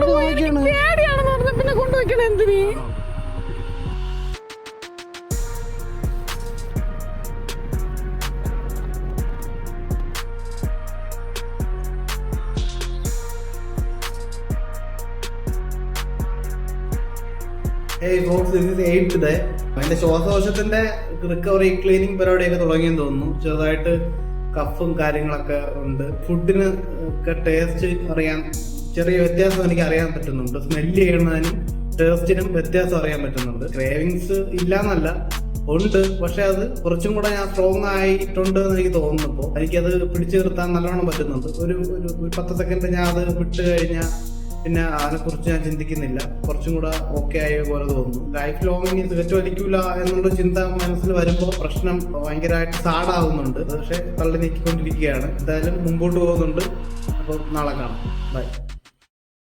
പേടിയാണെന്ന് പറഞ്ഞ പിന്നെ കൊണ്ടുപോയിക്കണ എന്തിന്? എന്റെ ശ്വാസകോശത്തിന്റെ റിക്കവറി ക്ലീനിങ് പരിപാടിയൊക്കെ തുടങ്ങിയെന്ന് തോന്നുന്നു. ചെറുതായിട്ട് കഫും കാര്യങ്ങളൊക്കെ ഉണ്ട്. ഫുഡിന് ഒക്കെ ടേസ്റ്റ് അറിയാൻ ചെറിയ വ്യത്യാസം എനിക്ക് അറിയാൻ പറ്റുന്നുണ്ട്. സ്മെല്ല് ചെയ്യുന്നതിനും ടേസ്റ്റിനും വ്യത്യാസം അറിയാൻ പറ്റുന്നുണ്ട്. ക്രേവിങ്സ് ഇല്ലാന്നല്ല, ഉണ്ട്. പക്ഷെ അത് കുറച്ചും കൂടെ ഞാൻ സ്ട്രോങ് ആയിട്ടുണ്ട് എന്ന് എനിക്ക് തോന്നുന്നു. എനിക്കത് പിടിച്ചു നിർത്താൻ നല്ലോണം പറ്റുന്നുണ്ട്. ഒരു 10 സെക്കൻഡ് ഞാൻ അത് വിട്ട് കഴിഞ്ഞാൽ പിന്നെ അതിനെക്കുറിച്ച് ഞാൻ ചിന്തിക്കുന്നില്ല. കുറച്ചും കൂടെ ഓക്കെ ആയ പോലെ തോന്നുന്നു. ലൈഫ് ലോങ് ഇനി സിഗരറ്റ് വലിക്കൂല എന്നുള്ള ചിന്ത മനസ്സിൽ വരുമ്പോൾ പ്രശ്നം ഭയങ്കരമായിട്ട് സാഡാവുന്നുണ്ട്. പക്ഷെ തള്ളി നീക്കിക്കൊണ്ടിരിക്കുകയാണ്. എന്തായാലും മുമ്പോട്ട് പോകുന്നുണ്ട്. അപ്പോൾ നാളെ കാണാം. ബൈ.